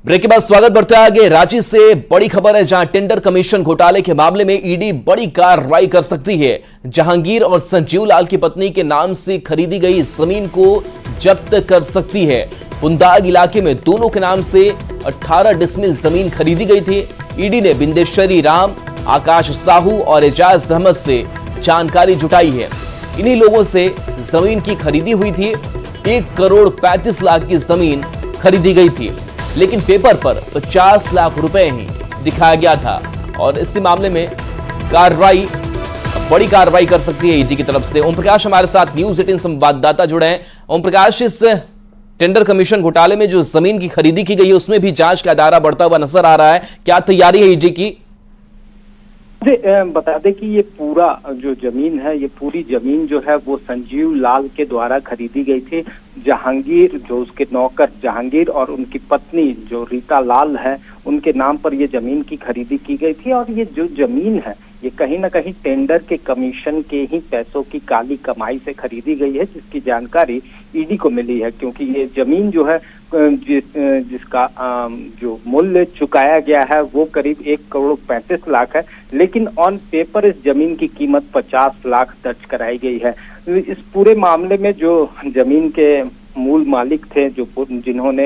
Break के बाद स्वागत बढ़ते आगे। रांची से बड़ी खबर है, जहां टेंडर कमीशन घोटाले के मामले में ईडी बड़ी कार्रवाई कर सकती है। जहांगीर और संजीव लाल की पत्नी के नाम से खरीदी गई जमीन को जब्त कर सकती है। पुंदाग इलाके में दोनों के नाम से 18 डिसमिल जमीन खरीदी गई थी। ईडी ने बिंदेश्वरी राम, आकाश साहू और एजाज अहमद से जानकारी जुटाई है। इन्हीं लोगों से जमीन की खरीदी हुई थी। 1 करोड़ 35 लाख की जमीन खरीदी गई थी, लेकिन पेपर पर 50 लाख रुपए ही दिखाया गया था। और इसी मामले में बड़ी कार्रवाई कर सकती है ईडी की तरफ से। ओम प्रकाश हमारे साथ न्यूज़ 18 संवाददाता जुड़े हैं। ओम प्रकाश, इस टेंडर कमीशन घोटाले में जो जमीन की खरीदी की गई है उसमें भी जांच का दायरा बढ़ता हुआ नजर आ रहा है, क्या तैयारी है ईडी की? बता दें कि ये पूरा जो जमीन है, ये पूरी जमीन जो है वो संजीव लाल के द्वारा खरीदी गई थी। जहांगीर, जो उसके नौकर जहांगीर और उनकी पत्नी जो रीता लाल है, उनके नाम पर ये जमीन की खरीदी की गई थी। और ये जो जमीन है ये कहीं ना कहीं टेंडर के कमीशन के ही पैसों की काली कमाई से खरीदी गई है, जिसकी जानकारी ईडी को मिली है। क्योंकि ये जमीन जो है जिसका जो मूल्य चुकाया गया है वो करीब 1 करोड़ 35 लाख है, लेकिन ऑन पेपर इस जमीन की कीमत 50 लाख दर्ज कराई गई है। इस पूरे मामले में जो जमीन के मूल मालिक थे, जिन्होंने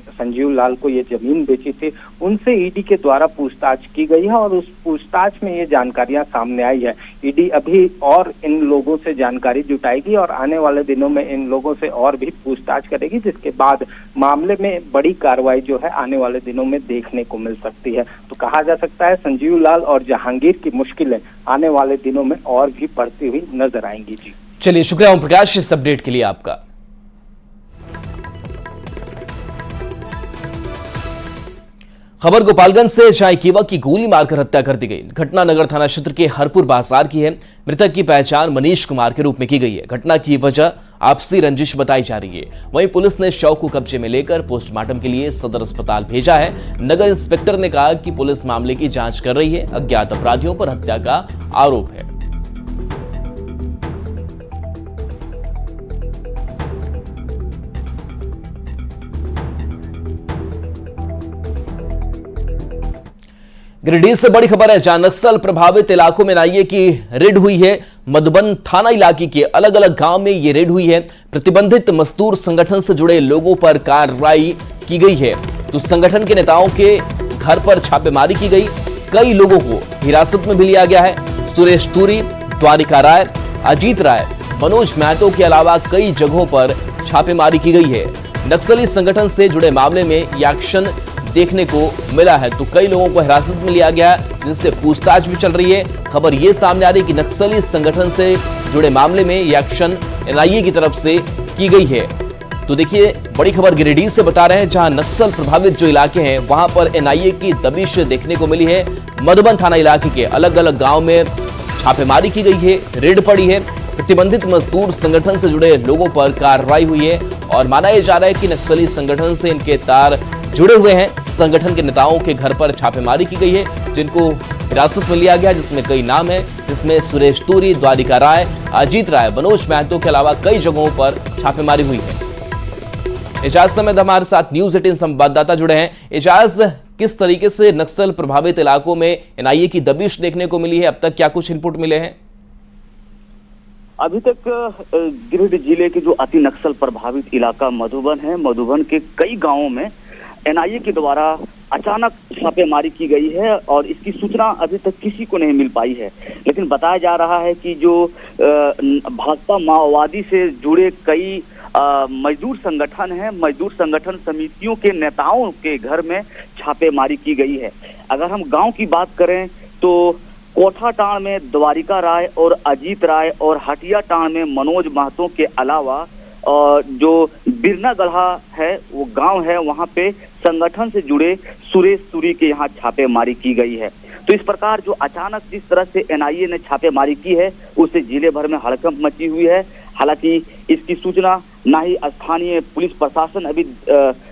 संजीव लाल को ये जमीन बेची थी, उनसे ईडी के द्वारा पूछताछ की गई है। और उस पूछताछ में ये जानकारियां सामने आई है। ईडी अभी और इन लोगों से जानकारी जुटाएगी और आने वाले दिनों में इन लोगों से और भी पूछताछ करेगी, जिसके बाद मामले में बड़ी कार्रवाई जो है आने वाले दिनों में देखने को मिल सकती है। तो कहा जा सकता है संजीव लाल और जहांगीर की मुश्किलें आने वाले दिनों में और भी बढ़ती हुई नजर आएंगी। जी चलिए, शुक्रिया ओम प्रकाश इस अपडेट के लिए आपका। खबर गोपालगंज से, जहां एक युवक की गोली मारकर हत्या कर दी गई। घटना नगर थाना क्षेत्र के हरपुर बाजार की है। मृतक की पहचान मनीष कुमार के रूप में की गई है। घटना की वजह आपसी रंजिश बताई जा रही है। वहीं पुलिस ने शव को कब्जे में लेकर पोस्टमार्टम के लिए सदर अस्पताल भेजा है। नगर इंस्पेक्टर ने कहा कि पुलिस मामले की जांच कर रही है। अज्ञात अपराधियों पर हत्या का आरोप है। गिरिडीह से बड़ी खबर है, जहां नक्सल प्रभावित इलाकों में एनआईए की रेड हुई है। मधुबन थाना इलाके के अलग अलग गांव में यह रेड हुई है। प्रतिबंधित मजदूर संगठन से जुड़े लोगों पर कार्रवाई की गई है। तो संगठन के नेताओं के घर पर छापेमारी की गई। कई लोगों को हिरासत में भी लिया गया है। सुरेश तुरी, द्वारिका राय, अजीत राय, मनोज महतो के अलावा कई जगहों पर छापेमारी की गई है। नक्सली संगठन से जुड़े मामले में यह एक्शन देखने को मिला है। तो कई लोगों को हिरासत में लिया गया, जिनसे पूछताछ भी चल रही है। खबर यह सामने आ रही है कि नक्सली संगठन से जुड़े मामले में यह एक्शन एनआईए की तरफ से की गई है। तो देखिए, बड़ी खबर गिरिडीह से बता रहे हैं, जहां नक्सल प्रभावित जो इलाके हैं वहां पर एनआईए की दबिश देखने को मिली है। मधुबन थाना इलाके के अलग अलग गांव में छापेमारी की गई है, रेड पड़ी है। प्रतिबंधित मजदूर संगठन से जुड़े लोगों पर कार्रवाई हुई है और माना यह जा रहा है कि नक्सली संगठन से इनके तार जुड़े हुए हैं। संगठन के नेताओं के घर पर छापेमारी की गई है, जिनको हिरासत में लिया गया, जिसमें कई नाम हैं, जिसमें सुरेश तुरी, द्वारिका राय, अजीत राय, मनोज महतो के अलावा कई जगहों पर छापेमारी हुई है। एजाज समेत हमारे साथ न्यूज़ 18 संवाददाता जुड़े हैं। एजाज, किस तरीके से नक्सल प्रभावित इलाकों में एनआईए की दबिश देखने को मिली है? अब तक क्या कुछ इनपुट मिले हैं? अभी तक गिरिडीह जिले के जो अति नक्सल प्रभावित इलाका मधुबन है, मधुबन के कई गांवों में एनआईए के द्वारा अचानक छापेमारी की गई है और इसकी सूचना अभी तक किसी को नहीं मिल पाई है। लेकिन बताया जा रहा है कि जो भाजपा माओवादी से जुड़े कई मजदूर संगठन हैं, मजदूर संगठन समितियों के नेताओं के घर में छापेमारी की गई है। अगर हम गांव की बात करें तो कोठाटाण में द्वारिका राय और अजीत राय और हटियाटाण में मनोज महतो के अलावा जो बिरना गढ़ा है वो गांव है, वहां पे संगठन से जुड़े सुरेश तुरी के यहाँ छापेमारी की गई है। तो इस प्रकार जो अचानक जिस तरह से एनआईए ने छापेमारी की है उससे जिले भर में हड़कंप मची हुई है। हालांकि इसकी सूचना ना ही स्थानीय पुलिस प्रशासन अभी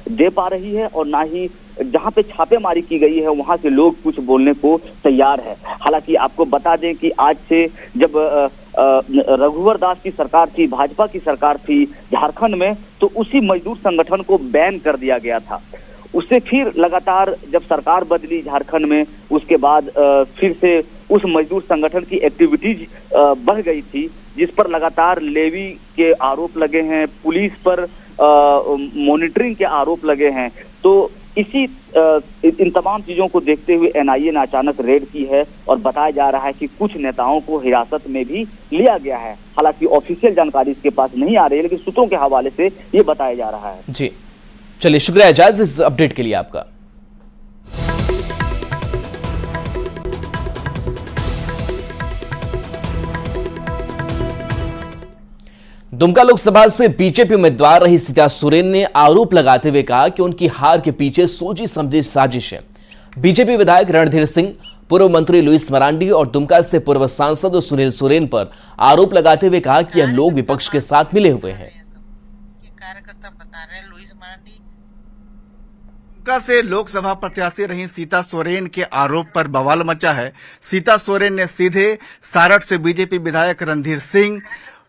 दे पा रही है और ना ही जहां पे छापेमारी की गई है वहां से लोग कुछ बोलने को तैयार है। हालांकि आपको बता दें कि आज से जब रघुवर दास की सरकार थी, भाजपा की सरकार थी झारखंड में, तो उसी मजदूर संगठन को बैन कर दिया गया था। उससे फिर लगातार जब सरकार बदली झारखंड में, उसके बाद फिर से उस मजदूर संगठन की एक्टिविटीज बढ़ गई थी, जिस पर लगातार लेवी के आरोप लगे हैं, पुलिस पर मॉनिटरिंग के आरोप लगे हैं। तो इन तमाम चीजों को देखते हुए एनआईए ने अचानक रेड की है और बताया जा रहा है कि कुछ नेताओं को हिरासत में भी लिया गया है। हालांकि ऑफिशियल जानकारी इसके पास नहीं आ रही है, लेकिन सूत्रों के हवाले से ये बताया जा रहा है। जी चलिए, शुक्रिया एजाज इस अपडेट के लिए आपका। दुमका लोकसभा से बीजेपी उम्मीदवार रही सीता सोरेन ने आरोप लगाते हुए कहा कि उनकी हार के पीछे सोची समझी साजिश है। बीजेपी विधायक रणधीर सिंह, पूर्व मंत्री लुइस मरांडी और दुमका से पूर्व सांसद सुनील सोरेन पर आरोप लगाते हुए कहा कि यह लोग विपक्ष के साथ मिले हुए हैं। कार्यकर्ता बता रहे हैं लुइस मरांडी। दुमका से लोकसभा प्रत्याशी रही सीता सोरेन के आरोप पर बवाल मचा है। सीता सोरेन ने सीधे सारठ से बीजेपी विधायक रणधीर सिंह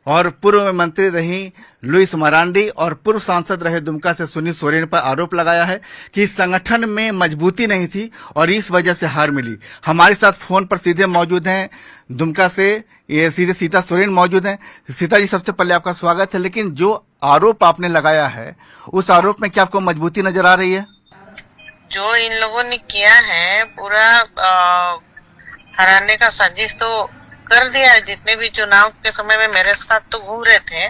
और पूर्व मंत्री रही लुइस मरांडी और पूर्व सांसद रहे दुमका से सुनील सोरेन पर आरोप लगाया है कि संगठन में मजबूती नहीं थी और इस वजह से हार मिली। हमारे साथ फोन पर सीधे मौजूद हैं दुमका से ये सीधे सीता सोरेन मौजूद हैं। सीता जी, सबसे पहले आपका स्वागत है। लेकिन जो आरोप आपने लगाया है, उस आरोप में क्या आपको मजबूती नजर आ रही है? जो इन लोगों ने किया है पूरा हराने का साजिश तो कर दिया है। जितने भी चुनाव के समय में मेरे साथ तो घूम रहे थे,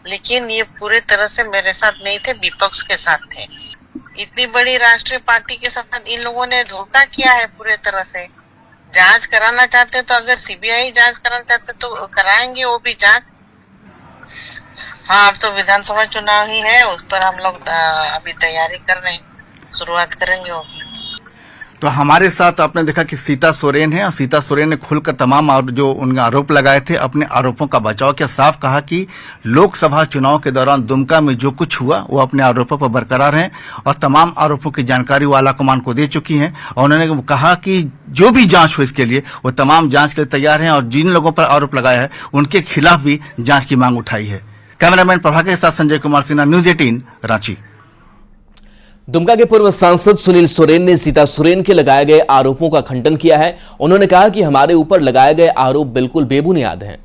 लेकिन ये पूरे तरह से मेरे साथ नहीं थे, विपक्ष के साथ थे। इतनी बड़ी राष्ट्रीय पार्टी के साथ इन लोगों ने धोखा किया है पूरे तरह से। जांच कराना चाहते तो अगर सीबीआई जांच कराना चाहते तो कराएंगे वो भी जांच। हाँ, अब तो विधानसभा चुनाव ही है, उस पर हम लोग अभी तैयारी कर रहे हैं, शुरुआत करेंगे वो। तो हमारे साथ आपने देखा कि सीता सोरेन है और सीता सोरेन ने खुलकर तमाम जो उनके आरोप लगाए थे अपने आरोपों का बचाव किया। साफ कहा कि लोकसभा चुनाव के दौरान दुमका में जो कुछ हुआ वो अपने आरोपों पर बरकरार हैं और तमाम आरोपों की जानकारी वो आला कमान को दे चुकी हैं। और उन्होंने कहा कि जो भी जांच हो इसके लिए वो तमाम जांच के लिए तैयार हैं और जिन लोगों पर आरोप लगाया है उनके खिलाफ भी जांच की मांग उठाई है। कैमरामैन प्रभाकर के साथ संजय कुमार सिन्हा, न्यूज 18 रांची। दुमका के पूर्व सांसद सुनील सोरेन ने सीता सोरेन के लगाए गए आरोपों का खंडन किया है। उन्होंने कहा कि हमारे ऊपर लगाए गए आरोप बिल्कुल बेबुनियाद हैं।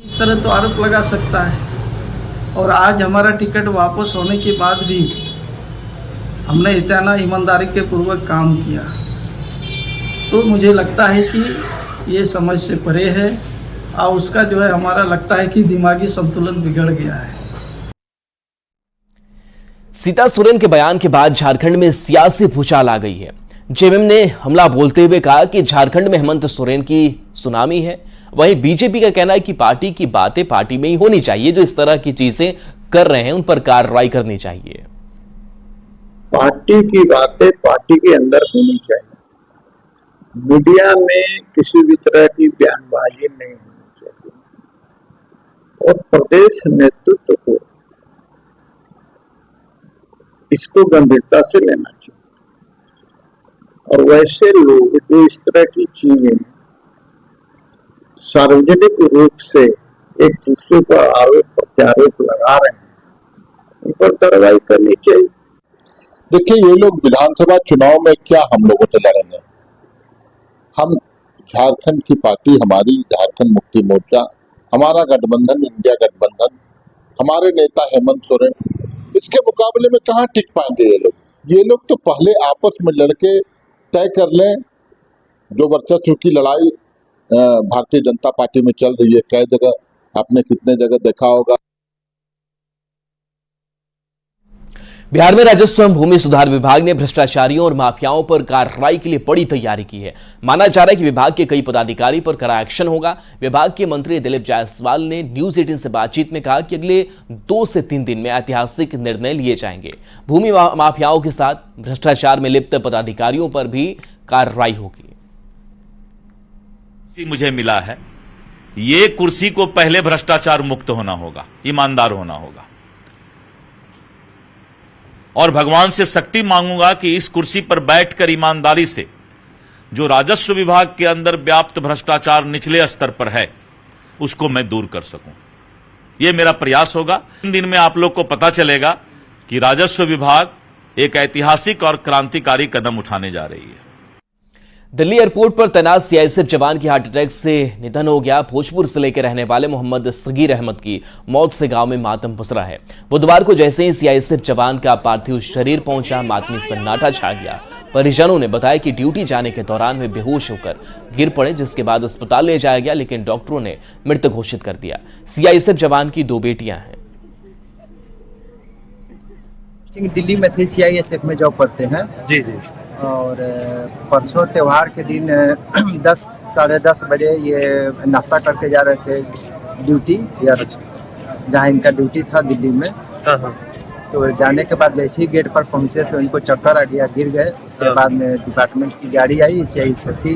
इस तरह तो आरोप लगा सकता है और आज हमारा टिकट वापस होने के बाद भी हमने इतना ईमानदारी के पूर्वक काम किया, तो मुझे लगता है कि ये समझ से परे है और उसका जो है हमारा लगता है कि दिमागी संतुलन बिगड़ गया है। सीता सोरेन के बयान के बाद झारखंड में सियासी भूचाल आ गई है। जेएमएम ने हमला बोलते हुए कहा कि झारखंड में हेमंत सोरेन की सुनामी है। वहीं बीजेपी का कहना है कि पार्टी की बातें पार्टी में ही होनी चाहिए, जो इस तरह की चीजें कर रहे हैं उन पर कार्रवाई करनी चाहिए। पार्टी की बातें पार्टी के अंदर होनी चाहिए, मीडिया में किसी भी तरह की बयानबाजी नहीं होनी चाहिए और प्रदेश नेतृत्व को इसको गंभीरता से लेना चाहिए। और वैसे लोग जो इस तरह की चीजें सार्वजनिक रूप से एक दूसरे पर आरोप प्रत्यारोप लगा रहे हैं, उन पर कार्रवाई करनी चाहिए। देखिए, ये लोग विधानसभा चुनाव में क्या हम लोगों से लड़ेंगे? हम झारखंड की पार्टी, हमारी झारखंड मुक्ति मोर्चा, हमारा गठबंधन इंडिया गठबंधन, हमारे नेता हेमंत सोरेन, इसके मुकाबले में कहाँ टिक पाएंगे ये लोग? ये लोग तो पहले आपस में लड़के तय कर लें। जो वर्चस्व की लड़ाई भारतीय जनता पार्टी में चल रही है, कई जगह आपने कितने जगह देखा होगा। बिहार में राजस्व एवं भूमि सुधार विभाग ने भ्रष्टाचारियों और माफियाओं पर कार्रवाई के लिए बड़ी तैयारी की है। माना जा रहा है कि विभाग के कई पदाधिकारी पर कड़ा एक्शन होगा। विभाग के मंत्री दिलीप जायसवाल ने न्यूज 18 से बातचीत में कहा कि अगले 2 से 3 दिन में ऐतिहासिक निर्णय लिए जाएंगे। भूमि माफियाओं के साथ भ्रष्टाचार में लिप्त पदाधिकारियों पर भी कार्रवाई होगी। मुझे मिला है, ये कुर्सी को पहले भ्रष्टाचार मुक्त होना होगा, ईमानदार होना होगा और भगवान से शक्ति मांगूंगा कि इस कुर्सी पर बैठकर ईमानदारी से जो राजस्व विभाग के अंदर व्याप्त भ्रष्टाचार निचले स्तर पर है उसको मैं दूर कर सकूं। यह मेरा प्रयास होगा। 3 दिन में आप लोग को पता चलेगा कि राजस्व विभाग एक ऐतिहासिक और क्रांतिकारी कदम उठाने जा रही है। दिल्ली एयरपोर्ट पर तैनात सीआईएसएफ जवान की हार्ट अटैक से निधन हो गया। भोजपुर जिले के रहने वाले मोहम्मद सगीर अहमद की मौत से गांव में मातम पसरा है। बुधवार को जैसे ही सीआईएसएफ जवान का पार्थिव शरीर पहुंचा, मातमी सन्नाटा छा गया। परिजनों ने बताया कि ड्यूटी जाने के दौरान वे बेहोश होकर गिर पड़े, जिसके बाद अस्पताल ले जाया गया, लेकिन डॉक्टरों ने मृत घोषित कर दिया। सीआईएसएफ जवान की 2 बेटियां हैं। दिल्ली में थे, सीआईएसएफ में जॉब करते हैं। जी जी। और परसों त्यौहार के दिन 10 साढ़े 10 बजे ये नाश्ता करके जा रहे थे ड्यूटी, जहाँ इनका ड्यूटी था दिल्ली में। तो जाने के बाद जैसे ही गेट पर पहुंचे तो इनको चक्कर आ गया, गिर गए। उसके बाद में डिपार्टमेंट की गाड़ी आई, सीआईएसएफ की,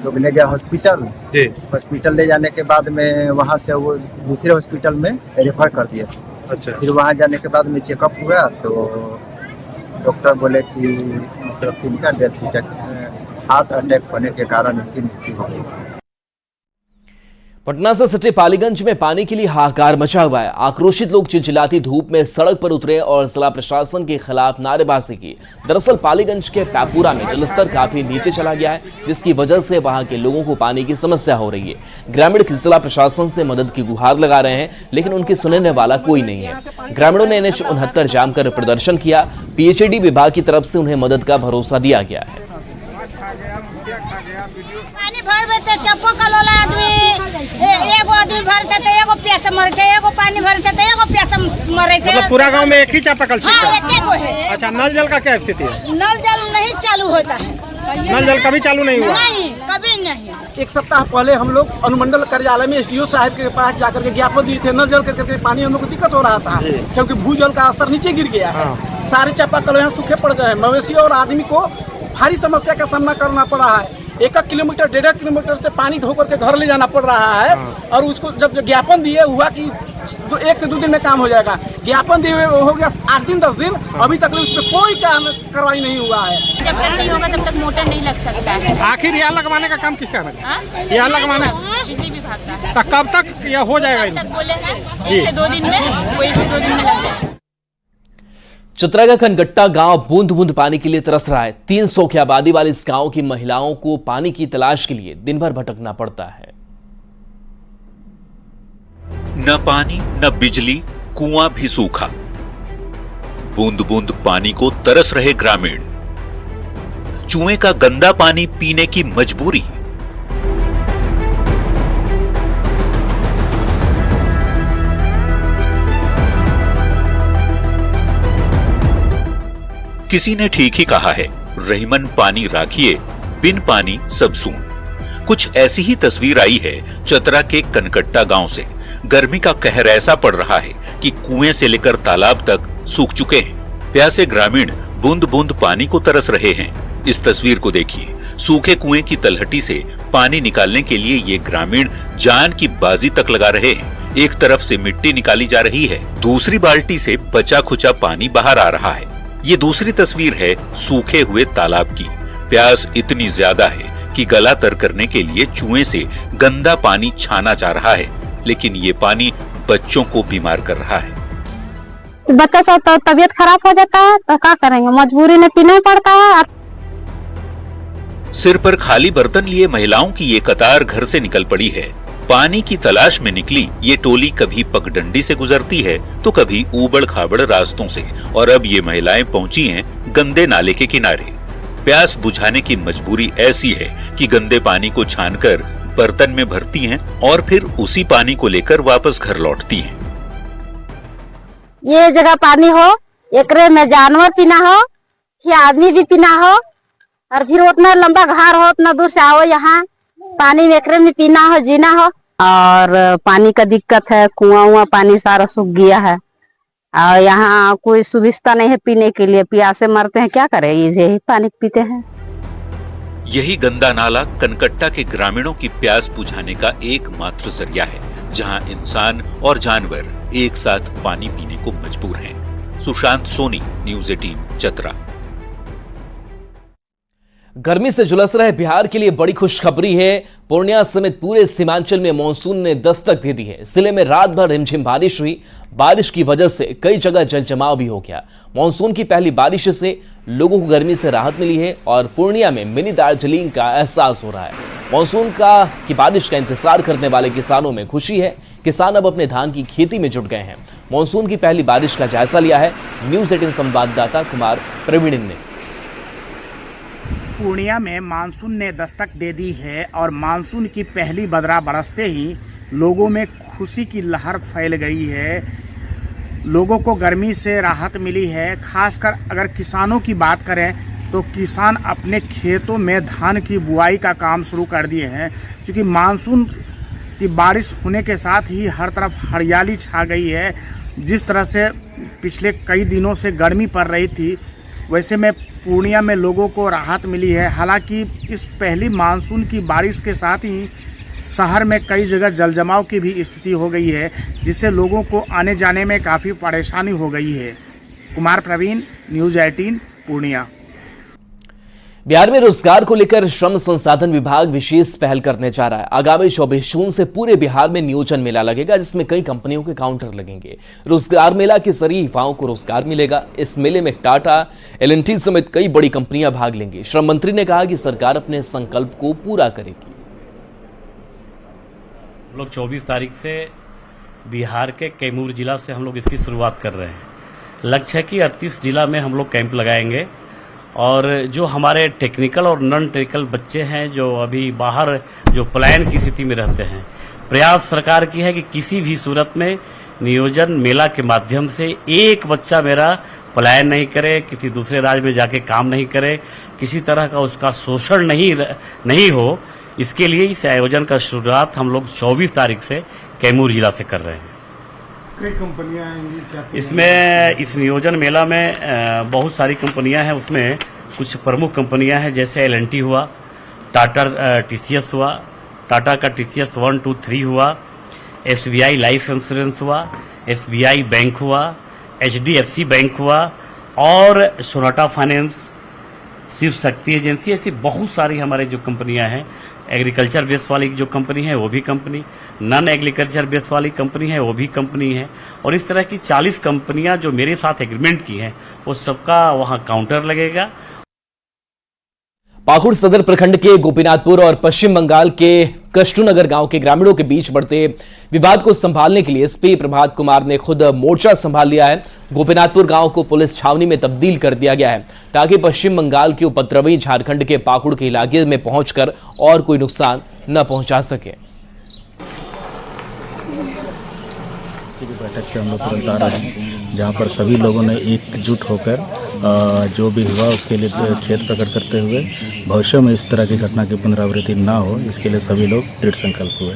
लोग ले गया हॉस्पिटल। हॉस्पिटल ले जाने के बाद में वहाँ से वो दूसरे हॉस्पिटल में रेफर कर दिया। अच्छा। फिर वहाँ जाने के बाद में चेकअप हुआ तो डॉक्टर बोले कि मतलब इनका डेथ हार्ट अटैक होने के कारण इनकी मृत्यु हो गई। पटना से सटे पालीगंज में पानी के लिए हाहाकार मचा हुआ है। आक्रोशित लोग चिलचिलाती धूप में सड़क पर उतरे और जिला प्रशासन के खिलाफ नारेबाजी की। दरअसल पालीगंज के पैपुरा में जलस्तर काफी नीचे चला गया है, जिसकी वजह से वहां के लोगों को पानी की समस्या हो रही है। ग्रामीण जिला प्रशासन से मदद की गुहार लगा रहे हैं, लेकिन उनकी सुनने वाला कोई नहीं है। ग्रामीणों ने NH-69 जाम कर प्रदर्शन किया। PHED विभाग की तरफ से उन्हें मदद का भरोसा दिया गया है। पानी भर बैठे चप्पो कलोला आदमी, एगो आदमी भरते तो एगो प्यासा मरते, एगो पानी भरते तो एगो प्यासा मरते। मतलब पूरा गांव में एक ही चापाकल? हाँ, एक गो है। अच्छा, नल जल का क्या स्थिति है? नल जल नहीं चालू होता है। नल जल कभी चालू नहीं हुआ? नहीं, कभी नहीं। 1 सप्ताह पहले हम लोग अनुमंडल कार्यालय में SDO साहब के पास जाकर के ज्ञापन दिए थे। नल जल करके पानी हम लोग को दिक्कत हो रहा था, क्योंकि भूजल का स्तर नीचे गिर गया है। सारे चापाकल यहाँ सूखे पड़ गए हैं। मवेशी और आदमी को भारी समस्या का सामना करना पड़ रहा है। 1 किलोमीटर 1.5 किलोमीटर से पानी ढो करके घर ले जाना पड़ रहा है। और उसको जब ज्ञापन दिए हुआ कि 1 से 2 दिन में काम हो जाएगा, ज्ञापन दिए हुए हो गया 8 दिन 10 दिन, अभी तक उस पर कोई कार्रवाई नहीं हुआ है। जब तक नहीं होगा तब तक मोटर नहीं लग सकता है। आखिर यह लगवाने का काम किसका है? यह लगवाना बिजली विभाग का। कब तक यह हो जाएगा? तक बोले हैं 1 से 2 दिन में, वो 1 से 2 दिन में लग जाएगा। चतरा का खनगट्टा गांव बूंद बूंद पानी के लिए तरस रहा है। 300 की आबादी वाले इस गांव की महिलाओं को पानी की तलाश के लिए दिन भर भटकना पड़ता है। न पानी न बिजली, कुआं भी सूखा, बूंद बूंद पानी को तरस रहे ग्रामीण। चूहे का गंदा पानी पीने की मजबूरी। किसी ने ठीक ही कहा है, रहीमन पानी राखिए, बिन पानी सब सून। कुछ ऐसी ही तस्वीर आई है चतरा के कनकट्टा गांव से। गर्मी का कहर ऐसा पड़ रहा है कि कुएं से लेकर तालाब तक सूख चुके हैं। प्यासे ग्रामीण बूंद बूंद पानी को तरस रहे हैं। इस तस्वीर को देखिए। सूखे कुएं की तलहटी से पानी निकालने के लिए ये ग्रामीण जान की बाजी तक लगा रहे हैं। एक तरफ से मिट्टी निकाली जा रही है, दूसरी बाल्टी से बचा खुचा पानी बाहर आ रहा है। ये दूसरी तस्वीर है सूखे हुए तालाब की। प्यास इतनी ज्यादा है कि गला तर करने के लिए चूहे से गंदा पानी छाना जा रहा है, लेकिन ये पानी बच्चों को बीमार कर रहा है। बच्चा सब तो तबीयत खराब हो जाता है, तो क्या करेंगे, मजबूरी में पीना पड़ता है। सिर पर खाली बर्तन लिए महिलाओं की ये कतार घर से निकल पड़ी है। पानी की तलाश में निकली ये टोली कभी पगडंडी से गुजरती है तो कभी ऊबड़ खाबड़ रास्तों से, और अब ये महिलाएं पहुंची हैं गंदे नाले के किनारे। प्यास बुझाने की मजबूरी ऐसी है कि गंदे पानी को छानकर बर्तन में भरती हैं और फिर उसी पानी को लेकर वापस घर लौटती हैं। ये जगह पानी हो, एकरे में जानवर पीना हो, फिर आदमी भी पीना हो, और फिर उतना लंबा घार हो, उतना दूर से आओ यहाँ पानी में एकरे में पीना हो, जीना हो। और पानी का दिक्कत है, कुआं पानी सारा सूख गया है और यहाँ कोई सुविधा नहीं है पीने के लिए। प्यासे मरते हैं, क्या करें, यही पानी पीते हैं। यही गंदा नाला कनकट्टा के ग्रामीणों की प्यास बुझाने का एकमात्र जरिया है, जहां इंसान और जानवर एक साथ पानी पीने को मजबूर हैं। सुशांत सोनी, न्यूज़ 18 चतरा। गर्मी से झुलस रहे बिहार के लिए बड़ी खुशखबरी है। पूर्णिया समेत पूरे सीमांचल में मानसून ने दस्तक दे दी है। जिले में रात भर रिमझिम बारिश हुई। बारिश की वजह से कई जगह जल जमाव भी हो गया। मानसून की पहली बारिश से लोगों को गर्मी से राहत मिली है और पूर्णिया में मिनी दार्जिलिंग का एहसास हो रहा है। मानसून की बारिश का इंतजार करने वाले किसानों में खुशी है। किसान अब अपने धान की खेती में जुट गए हैं। मानसून की पहली बारिश का जायजा लिया है न्यूज 18 संवाददाता कुमार प्रवीण ने। पूर्णिया में मानसून ने दस्तक दे दी है और मानसून की पहली बदरा बरसते ही लोगों में खुशी की लहर फैल गई है। लोगों को गर्मी से राहत मिली है। खासकर अगर किसानों की बात करें तो किसान अपने खेतों में धान की बुआई का काम शुरू कर दिए हैं। क्योंकि मानसून की बारिश होने के साथ ही हर तरफ हरियाली छा गई है। जिस तरह से पिछले कई दिनों से गर्मी पड़ रही थी, वैसे में पूर्णिया में लोगों को राहत मिली है। हालांकि इस पहली मानसून की बारिश के साथ ही शहर में कई जगह जलजमाव की भी स्थिति हो गई है, जिससे लोगों को आने जाने में काफ़ी परेशानी हो गई है। कुमार प्रवीण, न्यूज़ 18 पूर्णिया। बिहार में रोजगार को लेकर श्रम संसाधन विभाग विशेष पहल करने जा रहा है। आगामी 24 जून से पूरे बिहार में नियोजन मेला लगेगा, जिसमें कई कंपनियों के काउंटर लगेंगे। रोजगार मेला के जरिए युवाओं को रोजगार मिलेगा। इस मेले में टाटा, एल&टी समेत कई बड़ी कंपनियां भाग लेंगी। श्रम मंत्री ने कहा कि सरकार अपने संकल्प को पूरा करेगी। हम लोग 24 तारीख से बिहार के कैमूर जिला से हम लोग इसकी शुरुआत कर रहे हैं। लक्ष्य है कि 38 जिला में हम लोग कैंप लगाएंगे और जो हमारे टेक्निकल और नॉन टेक्निकल बच्चे हैं जो अभी बाहर जो पलायन की स्थिति में रहते हैं, प्रयास सरकार की है कि किसी भी सूरत में नियोजन मेला के माध्यम से एक बच्चा मेरा पलायन नहीं करे, किसी दूसरे राज्य में जाके काम नहीं करे, किसी तरह का उसका शोषण नहीं हो। इसके लिए इस आयोजन का शुरुआत हम लोग 24 तारीख से कैमूर जिला से कर रहे हैं। कई कंपनियां आएंगी इसमें, इस नियोजन मेला में बहुत सारी कंपनियां हैं। उसमें कुछ प्रमुख कंपनियां हैं, जैसे एल&टी हुआ, टाटा TCS हुआ, टाटा का TCS 1, 2, 3 हुआ, SBI लाइफ इंश्योरेंस हुआ, SBI बैंक हुआ, HDFC बैंक हुआ और Sonata finance, Shiv Shakti agency, ऐसी बहुत सारी हमारे जो कंपनियां हैं। एग्रीकल्चर बेस वाली जो कंपनी है वो भी कंपनी, नॉन एग्रीकल्चर बेस वाली कंपनी है वो भी कंपनी है। और इस तरह की 40 कंपनियां जो मेरे साथ एग्रीमेंट की हैं, वो सबका वहां काउंटर लगेगा। पाकुड़ सदर प्रखंड के गोपीनाथपुर और पश्चिम बंगाल के कष्टुनगर गांव के ग्रामीणों के बीच बढ़ते विवाद को संभालने के लिए एसपी प्रभात कुमार ने खुद मोर्चा संभाल लिया है। गोपीनाथपुर गांव को पुलिस छावनी में तब्दील कर दिया गया है ताकि पश्चिम बंगाल के उपद्रवी झारखंड के पाकुड़ के इलाके में पहुंचकर और कोई नुकसान न पहुंचा सके। बैठक से हम लोग तुरंत आ रहे हैं, जहाँ पर सभी लोगों ने एकजुट होकर जो भी हुआ उसके लिए खेद प्रकट करते हुए भविष्य में इस तरह की घटना की पुनरावृत्ति ना हो, इसके लिए सभी लोग दृढ़ संकल्प हुए।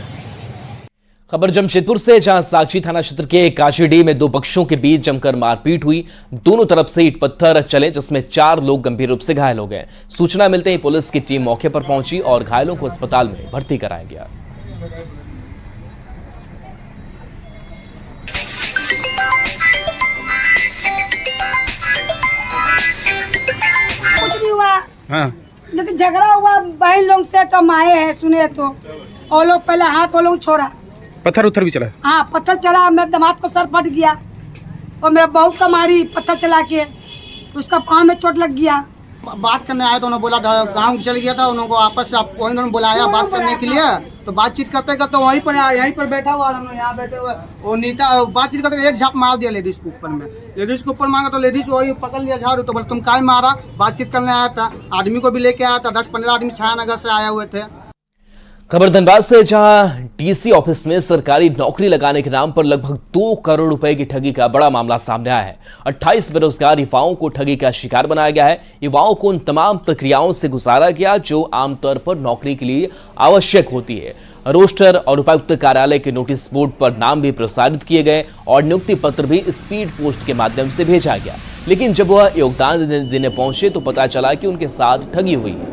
खबर जमशेदपुर से, जहां साक्षी थाना क्षेत्र के काशीडीह में दो पक्षों के बीच जमकर मारपीट हुई। दोनों तरफ से ईंट पत्थर चले, जिसमें 4 लोग गंभीर रूप से घायल हो गए। सूचना मिलते ही पुलिस की टीम मौके पर पहुंची और घायलों को अस्पताल में भर्ती कराया गया। कुछ नहीं हुआ, लेकिन झगड़ा हुआ बहन लोग से, तो माए है सुने तो और लोग पहले हाथ वो लोग छोड़ा, पत्थर उत्थर भी चला। हाँ पत्थर चला, मेरे दामाद को सर फट गया और मेरा बहू का मारी पत्थर चला के, उसका पाँव में चोट लग गया। बात करने आए तो उन्होंने बोला गांव चल गया था, उन्होंने आपस से वही उन्होंने बुलाया बात करने के लिए। तो बातचीत करते करते वहीं पर यहीं पर बैठा हुआ, हम लोग यहाँ बैठे हुए, वो नीता बातचीत करते एक झाप मार दिया लेडीज के ऊपर में। लेडीज के ऊपर मांगा तो लेडीज वही पकड़ लिया झाड़ू, तो बोले तुम काय मारा। बातचीत करने आया था, आदमी को भी लेके आया था, 10-15 आदमी छायानगर से आए हुए थे। खबर धनबाद से, जहां टीसी ऑफिस में सरकारी नौकरी लगाने के नाम पर लगभग 2 करोड़ रुपए की ठगी का बड़ा मामला सामने आया है। 28 बेरोजगार युवाओं को ठगी का शिकार बनाया गया है। युवाओं को उन तमाम प्रक्रियाओं से गुजारा गया जो आमतौर पर नौकरी के लिए आवश्यक होती है। रोस्टर और उपायुक्त कार्यालय के नोटिस बोर्ड पर नाम भी प्रसारित किए गए और नियुक्ति पत्र भी स्पीड पोस्ट के माध्यम से भेजा गया। लेकिन जब वह योगदान देने पहुंचे तो पता चला कि उनके साथ ठगी हुई है।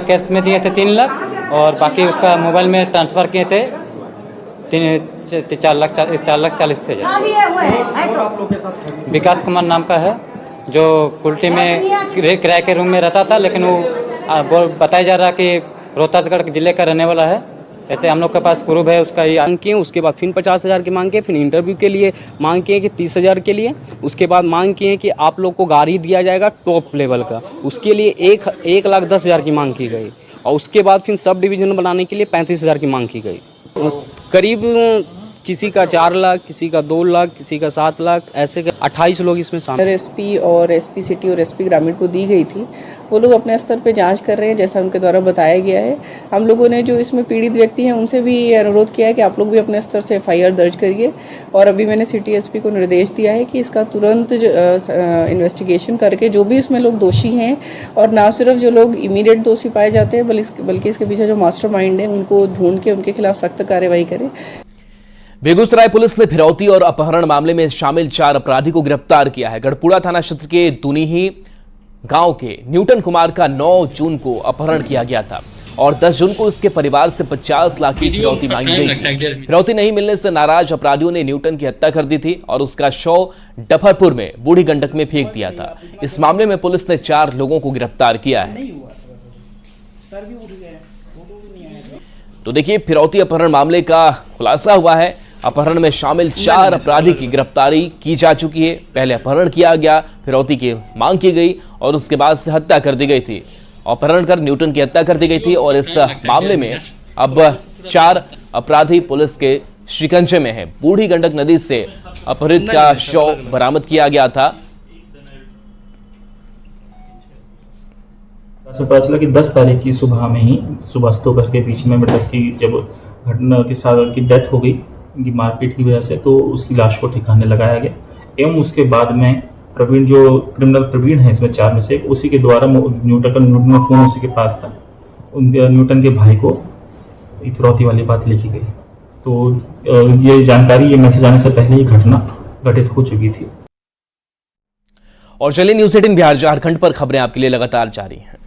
कैश में दिए थे 3 लाख और बाकी उसका मोबाइल में ट्रांसफर किए थे 4,40,000 विकास कुमार नाम का है, जो कुल्टी में किराए के रूम में रहता था, लेकिन वो बताया जा रहा कि रोहतासगढ़ जिले का रहने वाला है। ऐसे हम लोग के पास प्रूफ है उसका। ये मांग किए, उसके बाद फिर 50,000 की मांग किए, फिर इंटरव्यू के लिए मांग किए कि 30,000 के लिए, उसके बाद मांग किए कि आप लोग को गाड़ी दिया जाएगा टॉप लेवल का, उसके लिए 1,10,000 की मांग की गई और उसके बाद फिर सब डिवीजन बनाने के लिए 35,000 की मांग की गई। करीब किसी का 4 लाख, किसी का 2 लाख, किसी का 7 लाख, ऐसे 28 लोग इसमें शामिल। एसपी और एसपी सिटी और एसपी ग्रामीण को दी गई थी, वो लोग अपने स्तर पे जांच कर रहे हैं जैसा उनके द्वारा बताया गया है। हम लोगों ने जो इसमें पीड़ित व्यक्ति हैं उनसे भी अनुरोध किया है कि आप लोग भी अपने स्तर से FIR दर्ज करिए और अभी मैंने सिटी एसपी को निर्देश दिया है कि इसका तुरंत इन्वेस्टिगेशन करके जो भी इसमें लोग दोषी हैं और ना सिर्फ जो लोग इमीडिएट दोषी पाए जाते हैं बल्कि इसके पीछे जो मास्टरमाइंड है उनको ढूंढ के उनके खिलाफ सख्त कार्रवाई करें। बेगूसराय पुलिस ने फिरौती और अपहरण मामले में शामिल 4 अपराधी को गिरफ्तार किया है। गढ़पुड़ा थाना क्षेत्र के दुनीही गांव के न्यूटन कुमार का 9 जून को अपहरण किया गया था और 10 जून को इसके परिवार से 50 लाख की फिरौती मांगी गई थी। फिरौती नहीं मिलने से नाराज अपराधियों ने न्यूटन की हत्या कर दी थी और उसका शव डफरपुर में बूढ़ी गंडक में फेंक दिया था। इस मामले में पुलिस ने 4 लोगों को गिरफ्तार किया है। तो देखिए, फिरौती अपहरण मामले का खुलासा हुआ है। अपहरण में शामिल 4 अपराधी की गिरफ्तारी की जा चुकी है। पहले अपहरण किया गया, फिरौती की मांग की गई और उसके बाद से हत्या कर दी गई थी। अपहरण कर न्यूटन की हत्या कर दी गई थी और इस मामले में अब 4 अपराधी पुलिस के शिकंजे में है। बूढ़ी गंडक नदी से अपहृत का शव बरामद किया गया था। पता चला कि 10 तारीख की सुबह में ही सुबह से दोपहर के बीच में मृतक की जब घटना के साथ की डेथ हो गई उनकी मारपीट की वजह से, तो उसकी लाश को ठिकाने लगाया गया एवं उसके बाद में प्रवीण, जो क्रिमिनल प्रवीण है इसमें 4 में से, उसी के द्वारा न्यूटन का फोन उसी के पास था, न्यूटन के भाई को फिरौती वाली बात लिखी गई। तो ये जानकारी, ये मैसेज आने से पहले ही घटना घटित हो चुकी थी। और चलिए, न्यूज़ 18 बिहार झारखंड पर खबरें आपके लिए लगातार जारी हैं।